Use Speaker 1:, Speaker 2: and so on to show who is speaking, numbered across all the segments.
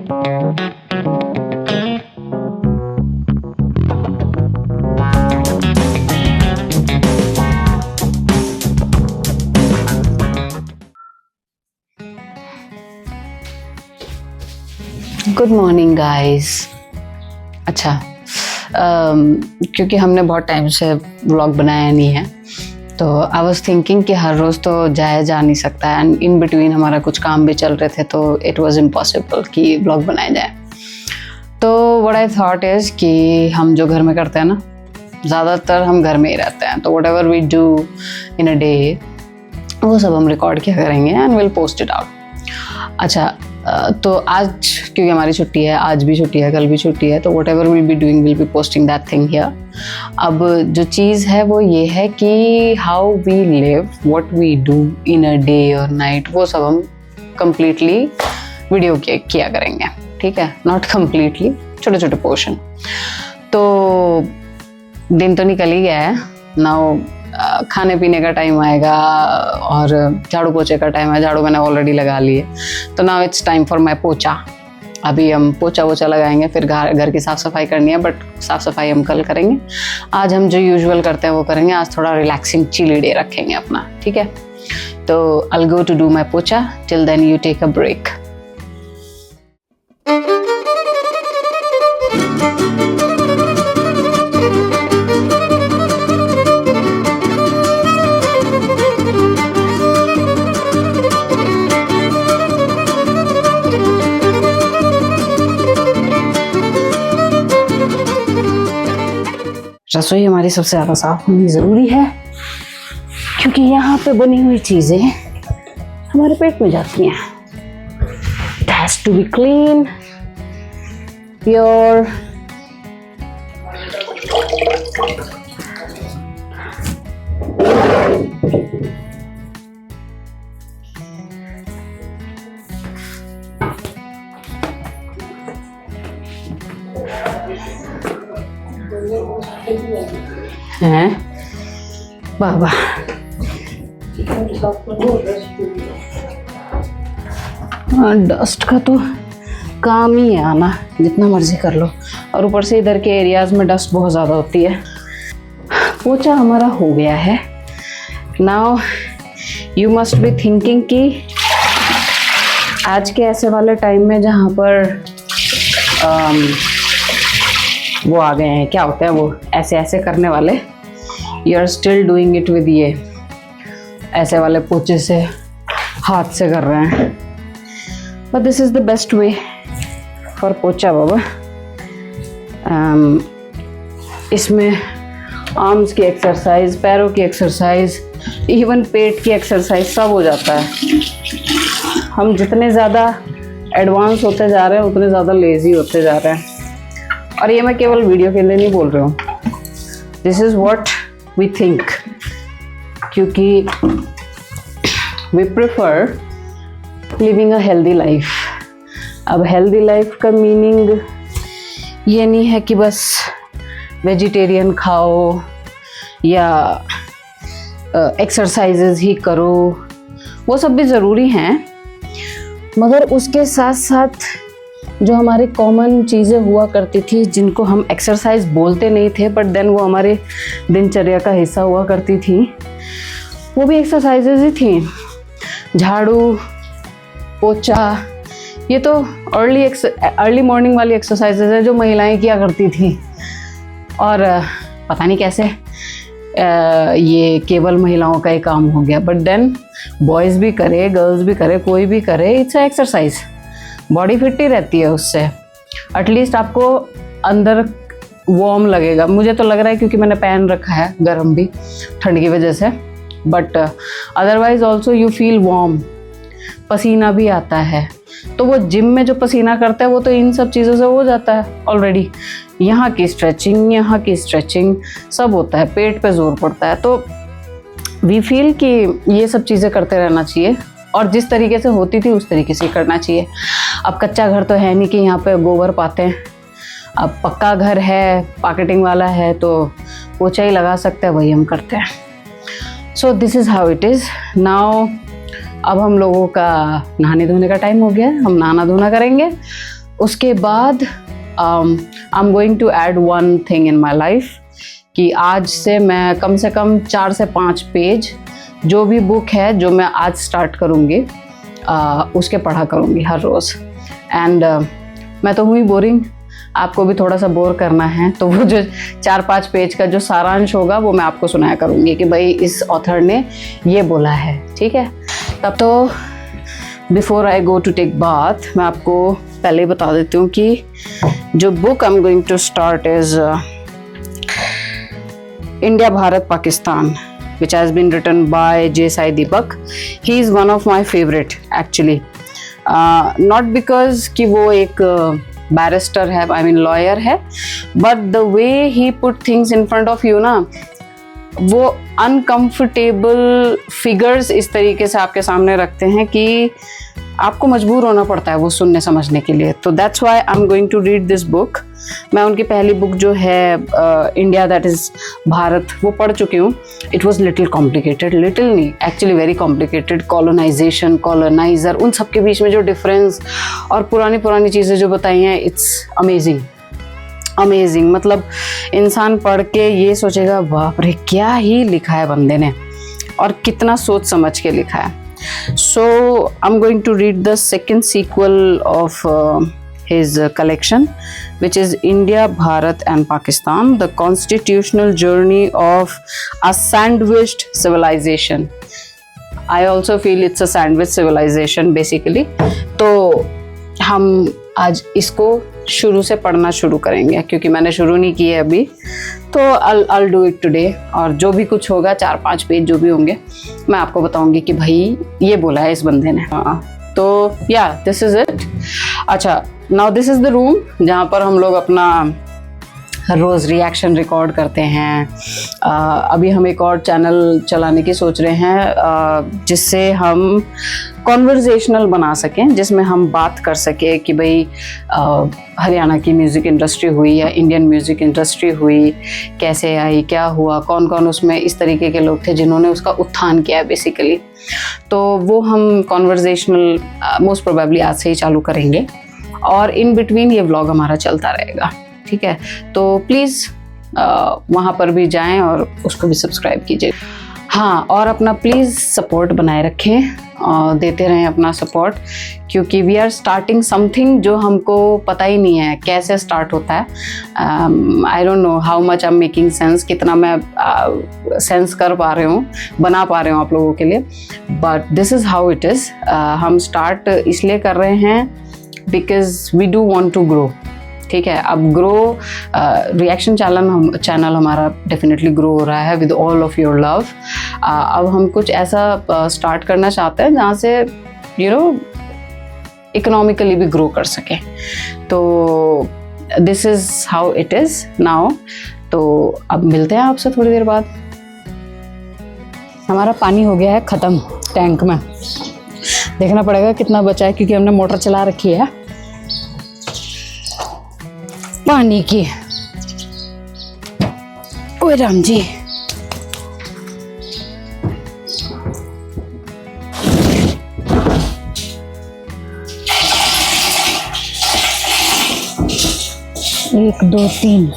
Speaker 1: Good morning guys. अच्छा, क्योंकि हमने बहुत टाइम से व्लॉग बनाया नहीं है, तो आई वाज थिंकिंग कि हर रोज़ तो जाया जा नहीं सकता है, एंड इन बिटवीन हमारा कुछ काम भी चल रहे थे, तो इट वाज इम्पॉसिबल कि व्लॉग बनाया जाए। तो व्हाट आई थॉट इज़ कि हम जो घर में करते हैं ना, ज़्यादातर हम घर में ही रहते हैं, तो whatever we do in a day वो सब हम रिकॉर्ड किया करेंगे and will post it out. अच्छा, तो आज क्योंकि हमारी छुट्टी है, आज भी छुट्टी है, कल भी छुट्टी है, तो whatever will be doing will be posting that thing here. अब जो चीज़ है वो ये है कि how we live, what we do in a day और नाइट, वो सब हम कंप्लीटली वीडियो किया करेंगे, ठीक है? नॉट कंप्लीटली, छोटे छोटे पोर्शन। तो दिन तो निकल ही गया है, नाउ खाने पीने का टाइम आएगा और झाड़ू पोछे का टाइम है। झाड़ू मैंने ऑलरेडी लगा लिए, तो now it's time for my पोछा। अभी हम पोछा वोछा लगाएंगे, फिर घर की साफ़ सफाई करनी है, बट साफ़ सफाई हम कल करेंगे। आज हम जो यूजुअल करते हैं वो करेंगे, आज थोड़ा रिलैक्सिंग चिली डे रखेंगे अपना, ठीक है? तो I will go to do my पोछा, till then you take a break. रसोई हमारी सबसे ज़्यादा साफ होनी ज़रूरी है, क्योंकि यहाँ पे बनी हुई चीज़ें हमारे पेट में जाती हैं। It has to be clean, pure, हैं? वाह वाह, डस्ट का तो काम ही है आना, जितना मर्जी कर लो, और ऊपर से इधर के एरियाज में डस्ट बहुत ज़्यादा होती है। पोछा हमारा हो गया है। Now you must be thinking कि आज के ऐसे वाले टाइम में जहाँ पर वो आ गए हैं, क्या होता है वो ऐसे ऐसे करने वाले, you are still doing it with ये ऐसे वाले पोछे से, हाथ से कर रहे हैं, but this is the best way for पोछा बाबा। इसमें आर्म्स की एक्सरसाइज, पैरों की एक्सरसाइज, इवन पेट की एक्सरसाइज सब हो जाता है। हम जितने ज़्यादा एडवांस होते जा रहे हैं उतने ज़्यादा लेज़ी होते जा रहे हैं, और ये मैं केवल वीडियो के लिए नहीं बोल रहा हूँ, this is what we think, क्योंकि we prefer living a healthy life. अब हेल्दी लाइफ का मीनिंग ये नहीं है कि बस वेजिटेरियन खाओ या एक्सरसाइजेज ही करो, वो सब भी ज़रूरी हैं, मगर उसके साथ साथ जो हमारी कॉमन चीज़ें हुआ करती थी, जिनको हम एक्सरसाइज बोलते नहीं थे बट देन वो हमारे दिनचर्या का हिस्सा हुआ करती थी, वो भी एक्सरसाइजेज ही थी। झाड़ू पोछा, ये तो अर्ली मॉर्निंग वाली एक्सरसाइजेज है जो महिलाएं किया करती थी, और पता नहीं कैसे ये केवल महिलाओं का ही काम हो गया, बट देन बॉयज़ भी करे, गर्ल्स भी करे, कोई भी करे, it's a exercise. Body fit ही रहती है उससे, एटलीस्ट आपको अंदर वार्म लगेगा। मुझे तो लग रहा है क्योंकि मैंने पहन रखा है, गर्म भी ठंड की वजह से, but otherwise also you feel warm, पसीना भी आता है। तो वो जिम में जो पसीना करता है वो तो इन सब चीज़ों से हो जाता है ऑलरेडी। यहाँ की स्ट्रेचिंग, यहाँ की स्ट्रेचिंग सब होता है, पेट पे जोर पड़ता है। तो वी फील कि ये सब चीज़ें करते रहना चाहिए, और जिस तरीके से होती थी उस तरीके से करना चाहिए। अब कच्चा घर तो है नहीं कि यहाँ पे गोबर पाते हैं, अब पक्का घर है, पॉकेटिंग वाला है, तो पोछा ही लगा सकते हैं, वही हम करते हैं। So this is how it is now. अब हम लोगों का नहाने धोने का टाइम हो गया है, हम नहाना धोना करेंगे, उसके बाद I am going to add one thing in my life कि आज से मैं कम से कम 4 से 5 पेज जो भी बुक है जो मैं आज स्टार्ट करूँगी उसके पढ़ा करूँगी हर रोज़। एंड मैं तो हुई बोरिंग, आपको भी थोड़ा सा बोर करना है तो वो जो 4-5 पेज का जो सारांश होगा वो मैं आपको सुनाया करूँगी कि भाई इस ऑथर ने ये बोला है, ठीक है। तब तो before I go to take bath मैं आपको पहले बता देती हूँ कि जो book I am going to start is India Bharat Pakistan, which has been written by J. Sai Deepak. He is one of my favorite actually. Not because कि वो एक बैरिस्टर है, I mean लॉयर है, but the way he put things in front of you ना, वो uncomfortable figures इस तरीके से आपके सामने रखते हैं कि आपको मजबूर होना पड़ता है वो सुनने समझने के लिए। तो that's why I am going to read this book. मैं उनकी पहली बुक जो है इंडिया दैट इज़ भारत वो पढ़ चुकी हूँ। It was little complicated, little नहीं actually very complicated. Colonisation, coloniser, उन सब के बीच में जो डिफरेंस और पुरानी चीज़ें जो बताई हैं, इट्स अमेजिंग अमेजिंग। मतलब इंसान पढ़ के ये सोचेगा बाप रे क्या ही लिखा है बंदे ने और कितना सोच समझ के लिखा है। So I'm going to read the second sequel of his collection, which is India, Bharat and Pakistan, the constitutional journey of a sandwiched civilization. I also feel it's a sandwich civilization basically. तो हम आज इसको शुरू से पढ़ना शुरू करेंगे क्योंकि मैंने शुरू नहीं की है अभी, तो I'll do it today। और जो भी कुछ होगा 4-5 पेज जो भी होंगे मैं आपको बताऊंगी कि भाई ये बोला है इस बंदे ने। तो या दिस इज़ इट। अच्छा, now this is the room जहाँ पर हम लोग अपना हर रोज़ रिएक्शन रिकॉर्ड करते हैं। अभी हम एक और चैनल चलाने की सोच रहे हैं जिससे हम कॉन्वर्जेशनल बना सकें, जिसमें हम बात कर सकें कि भाई हरियाणा की म्यूज़िक इंडस्ट्री हुई या इंडियन म्यूज़िक इंडस्ट्री हुई, कैसे आई, क्या हुआ, कौन कौन उसमें इस तरीके के लोग थे जिन्होंने उसका उत्थान किया बेसिकली। तो वो हम कॉन्वर्जेशनल मोस्ट प्रोबेबली आज से ही चालू करेंगे और इन बिटवीन ये व्लॉग हमारा चलता रहेगा, ठीक है। तो प्लीज़ वहाँ पर भी जाएं और उसको भी सब्सक्राइब कीजिए। हाँ, और अपना प्लीज़ सपोर्ट बनाए रखें और देते रहें अपना सपोर्ट, क्योंकि वी आर स्टार्टिंग समथिंग जो हमको पता ही नहीं है कैसे स्टार्ट होता है। I don't know how much I am making sense, कितना मैं सेंस कर पा रही हूँ, बना पा रही हूँ आप लोगों के लिए, but this is how it is. हम स्टार्ट इसलिए कर रहे हैं because we do want to grow, ठीक है। अब ग्रो रिएक्शन चैनल हमारा डेफिनेटली ग्रो हो रहा है with all of your love. अब हम कुछ ऐसा स्टार्ट करना चाहते हैं जहाँ से यू नो इकोनॉमिकली भी ग्रो कर सके। तो this is how it is now. तो अब मिलते हैं आपसे थोड़ी देर बाद। हमारा पानी हो गया है ख़त्म टैंक में, देखना पड़ेगा कितना बचा है क्योंकि हमने मोटर चला रखी है पानी की। ओए राम जी, एक दो तीन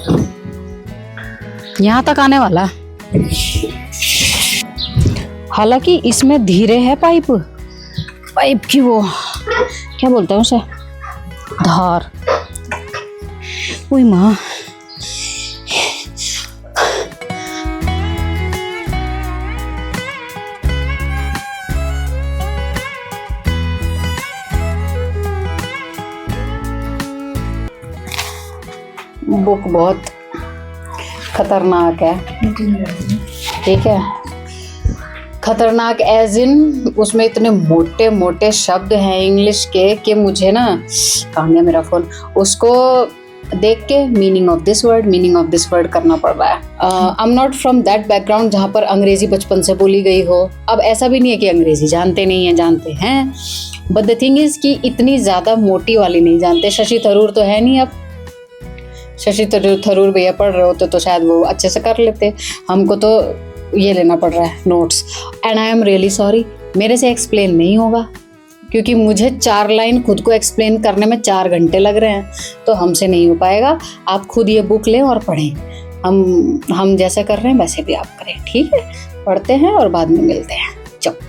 Speaker 1: यहाँ तक आने वाला। हालांकि इसमें धीरे है पाइप की वो क्या बोलते हैं उसे, धार। ओए माँ, बुक बहुत खतरनाक है, ठीक है। खतरनाक एज इन उसमें इतने मोटे मोटे शब्द हैं इंग्लिश के कि मुझे ना, कहाँ गया मेरा फोन, उसको देख के मीनिंग ऑफ दिस वर्ड करना पड़ रहा है। I am not from that background जहाँ पर अंग्रेजी बचपन से बोली गई हो। अब ऐसा भी नहीं है कि अंग्रेजी जानते नहीं हैं, जानते हैं, बट द थिंग इज कि इतनी ज़्यादा मोटी वाली नहीं जानते। शशि थरूर तो है नहीं, अब शशि थरूर भैया पढ़ रहे होते तो शायद वो अच्छे से कर लेते, हमको तो ये लेना पड़ रहा है notes. And I am really sorry, मेरे से एक्सप्लेन नहीं होगा, क्योंकि मुझे 4 लाइन खुद को एक्सप्लेन करने में 4 घंटे लग रहे हैं, तो हमसे नहीं हो पाएगा। आप खुद ये बुक लें और पढ़ें। हम जैसे कर रहे हैं वैसे भी आप करें, ठीक है? पढ़ते हैं और बाद में मिलते हैं। चलो।